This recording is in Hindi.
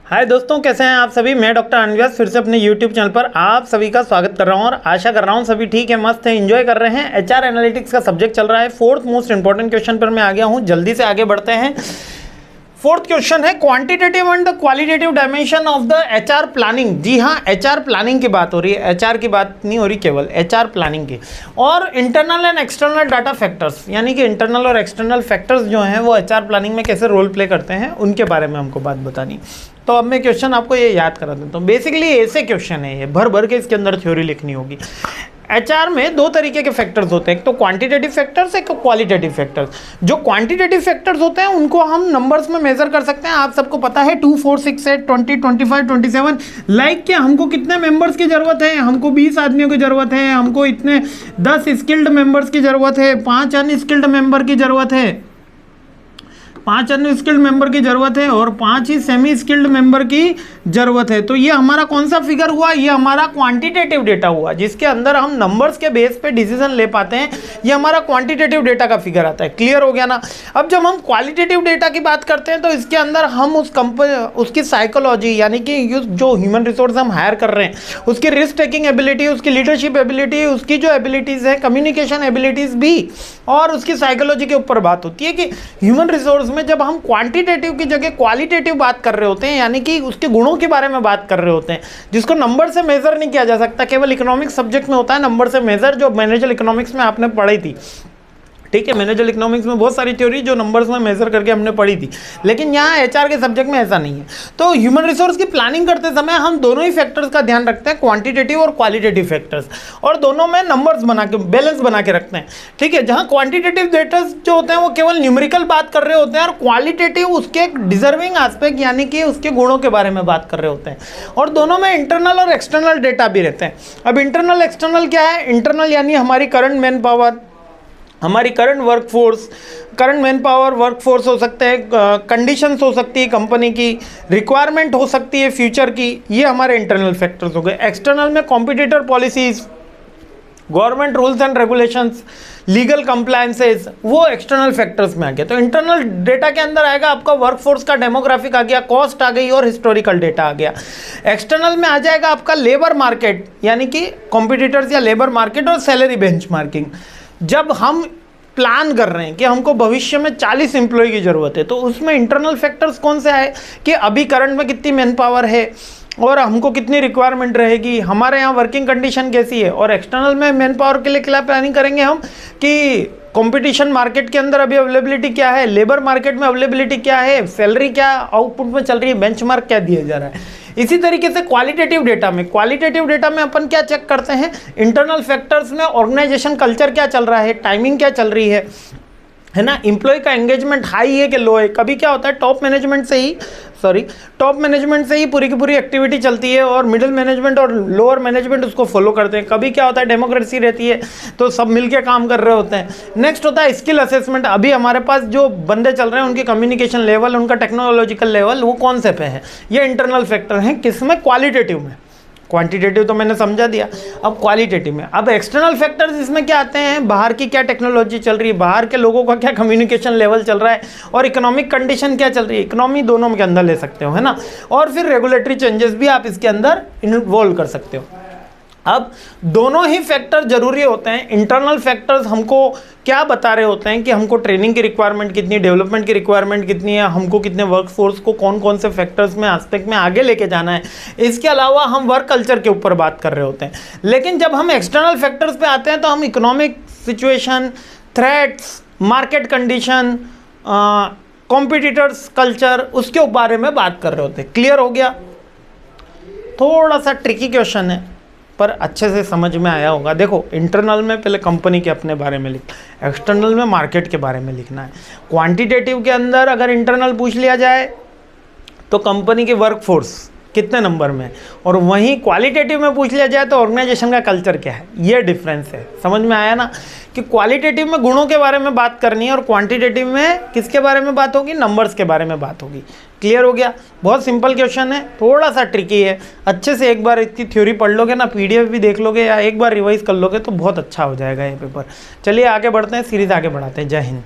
हाय दोस्तों, कैसे हैं आप सभी। मैं डॉक्टर अनव्यास फिर से अपने यूट्यूब चैनल पर आप सभी का स्वागत कर रहा हूं और आशा कर रहा हूं सभी ठीक है, मस्त है, एंजॉय कर रहे हैं। एचआर एनालिटिक्स का सब्जेक्ट चल रहा है। फोर्थ मोस्ट इंपॉर्टेंट क्वेश्चन पर मैं आ गया हूं। जल्दी से आगे बढ़ते हैं। फोर्थ क्वेश्चन है quantitative and the qualitative dimension of the HR planning. जी हाँ, एचआर प्लानिंग की बात हो रही है, एचआर की बात नहीं हो रही, केवल एचआर प्लानिंग की। और internal and external data factors, यानी कि इंटरनल और एक्सटर्नल फैक्टर्स जो हैं वो एचआर प्लानिंग में कैसे रोल प्ले करते हैं, उनके बारे में हमको बात बतानी। तो अब मैं क्वेश्चन आपको ये याद करा देता हूँ। बेसिकली ऐसे क्वेश्चन है, ये भर भर के इसके अंदर थ्योरी लिखनी होगी। एचआर में दो तरीके के फैक्टर्स होते हैं, एक तो क्वांटिटेटिव फैक्टर्स, एक क्वालिटेटिव फैक्टर्स। जो क्वांटिटेटिव फैक्टर्स होते हैं उनको हम नंबर्स में मेजर कर सकते हैं। आप सबको पता है 2, 4, 6, 8, 20, 25, 27। लाइक कि हमको कितने मेंबर्स की ज़रूरत है, हमको 20 आदमियों की ज़रूरत है, हमको इतने 10 स्किल्ड मेंबर्स की ज़रूरत है, 5 अनस्किल्ड मेंबर की ज़रूरत है, 5 अनस्किल्ड मेंबर की जरूरत है और 5 ही सेमी स्किल्ड मेंबर की जरूरत है। तो ये हमारा कौन सा फिगर हुआ, ये हमारा क्वांटिटेटिव डेटा हुआ, जिसके अंदर हम नंबर्स के बेस पे डिसीजन ले पाते हैं। ये हमारा क्वांटिटेटिव डेटा का फिगर आता है। क्लियर हो गया ना। अब जब हम क्वालिटेटिव डेटा की बात करते हैं तो इसके अंदर हम उस कंपनी, उसकी साइकोलॉजी, यानी कि जो ह्यूमन रिसोर्स हम हायर कर रहे हैं, उसकी रिस्क टेकिंग एबिलिटी, उसकी लीडरशिप एबिलिटी, उसकी जो एबिलिटीज है, कम्युनिकेशन एबिलिटीज भी, और उसकी साइकोलॉजी के ऊपर बात होती है। कि ह्यूमन रिसोर्स में जब हम क्वांटिटेटिव की जगह क्वालिटेटिव बात कर रहे होते हैं, यानी कि उसके गुणों के बारे में बात कर रहे होते हैं, जिसको नंबर से मेजर नहीं किया जा सकता, केवल इकोनॉमिक्स सब्जेक्ट में होता है नंबर से मेजर, जो मैनेजर इकोनॉमिक्स में आपने पढ़ी थी। ठीक है, मैनेजर इकोनॉमिक्स में बहुत सारी थ्योरी जो नंबर्स में मेजर करके हमने पढ़ी थी, लेकिन यहाँ एचआर के सब्जेक्ट में ऐसा नहीं है। तो ह्यूमन रिसोर्स की प्लानिंग करते समय हम दोनों ही फैक्टर्स का ध्यान रखते हैं, क्वांटिटेटिव और क्वालिटेटिव फैक्टर्स, और दोनों में नंबर्स बना के बैलेंस बना के रखते हैं। ठीक है, जहाँ क्वांटिटेटिव डेटा जो होते हैं वो केवल न्यूमेरिकल बात कर रहे होते हैं, और क्वालिटेटिव उसके डिजर्विंग एस्पेक्ट, यानी कि उसके गुणों के बारे में बात कर रहे होते हैं। और दोनों में इंटरनल और एक्सटर्नल डेटा भी रहते हैं। अब इंटरनल एक्सटर्नल क्या है? इंटरनल यानी हमारी करंट मैन पावर, हमारी current workforce, current man power workforce हो सकते हैं, कंडीशंस हो सकती है कंपनी की, रिक्वायरमेंट हो सकती है फ्यूचर की, ये हमारे इंटरनल फैक्टर्स हो गए। एक्सटर्नल में competitor policies, government rules and regulations, legal compliances, वो एक्सटर्नल फैक्टर्स में आ गया। तो इंटरनल डेटा के अंदर आएगा आपका वर्कफोर्स का डेमोग्राफिक आ गया, कॉस्ट आ गई और हिस्टोरिकल डेटा आ गया। एक्सटर्नल में आ जाएगा आपका लेबर मार्केट, यानी कि कॉम्पिटिटर्स या लेबर मार्केट, और सैलरी बेंचमार्किंग। जब हम प्लान कर रहे हैं कि हमको भविष्य में 40 एम्प्लॉय की ज़रूरत है, तो उसमें इंटरनल फैक्टर्स कौन से आए कि अभी करंट में कितनी मैन पावर है और हमको कितनी रिक्वायरमेंट रहेगी, हमारे यहाँ वर्किंग कंडीशन कैसी है। और एक्सटर्नल में मैन पावर के लिए क्या प्लानिंग करेंगे हम कि कंपटीशन मार्केट के अंदर अभी अवेलेबिलिटी क्या है, लेबर मार्केट में अवेलेबिलिटी क्या है, सैलरी क्या आउटपुट में चल रही है, बेंचमार्क क्या दिया जा रहा है। इसी तरीके से क्वालिटेटिव डेटा में अपन क्या चेक करते हैं, इंटरनल फैक्टर्स में ऑर्गेनाइजेशन कल्चर क्या चल रहा है, टाइमिंग क्या चल रही है ना, एम्प्लॉय का एंगेजमेंट हाई है कि लो है। कभी क्या होता है, टॉप मैनेजमेंट से ही पूरी की पूरी एक्टिविटी चलती है और मिडिल मैनेजमेंट और लोअर मैनेजमेंट उसको फॉलो करते हैं। कभी क्या होता है, डेमोक्रेसी रहती है तो सब मिलके काम कर रहे होते हैं। नेक्स्ट होता है स्किल असेसमेंट। अभी हमारे पास जो बंदे चल रहे हैं उनकी कम्युनिकेशन लेवल, उनका टेक्नोलॉजिकल लेवल, वो कौन से पे है, ये इंटरनल फैक्टर हैं। किसमें? क्वालिटेटिव में। क्वांटिटेटिव तो मैंने समझा दिया, अब क्वालिटेटिव में। अब एक्सटर्नल फैक्टर्स इसमें क्या आते हैं, बाहर की क्या टेक्नोलॉजी चल रही है, बाहर के लोगों का क्या कम्युनिकेशन लेवल चल रहा है, और इकोनॉमिक कंडीशन क्या चल रही है। इकोनॉमी दोनों के अंदर ले सकते हो, है ना। और फिर रेगुलेटरी चेंजेस भी आप इसके अंदर इन्वॉल्व कर सकते हो। अब दोनों ही फैक्टर जरूरी होते हैं। इंटरनल फैक्टर्स हमको क्या बता रहे होते हैं कि हमको ट्रेनिंग की रिक्वायरमेंट कितनी है, डेवलपमेंट की रिक्वायरमेंट कितनी है, हमको कितने वर्कफोर्स को कौन कौन से फैक्टर्स में एस्पेक्ट में आगे लेके जाना है। इसके अलावा हम वर्क कल्चर के ऊपर बात कर रहे होते हैं। लेकिन जब हम एक्सटर्नल फैक्टर्स पे आते हैं तो हम economic situation, threats, market condition, competitors culture, उसके बारे में बात कर रहे होते हैं। क्लियर हो गया। थोड़ा सा ट्रिकी क्वेश्चन है पर अच्छे से समझ में आया होगा। देखो, इंटरनल में पहले कंपनी के अपने बारे में लिख, एक्सटर्नल में मार्केट के बारे में लिखना है। क्वांटिटेटिव के अंदर अगर इंटरनल पूछ लिया जाए तो कंपनी की वर्कफोर्स कितने नंबर में, और वहीं क्वालिटेटिव में पूछ लिया जाए तो ऑर्गेनाइजेशन का कल्चर क्या है। ये डिफरेंस है। समझ में आया ना कि क्वालिटेटिव में गुणों के बारे में बात करनी है और क्वांटिटेटिव में किसके बारे में बात होगी, नंबर्स के बारे में बात होगी। क्लियर हो गया। बहुत सिंपल क्वेश्चन है, थोड़ा सा ट्रिकी है। अच्छे से एक बार इसकी थ्योरी पढ़ लोगे ना, पीडीएफ भी देख लोगे या एक बार रिवाइज कर लोगे तो बहुत अच्छा हो जाएगा ये पेपर। चलिए आगे बढ़ते हैं, सीरीज आगे बढ़ाते हैं। जय हिंद।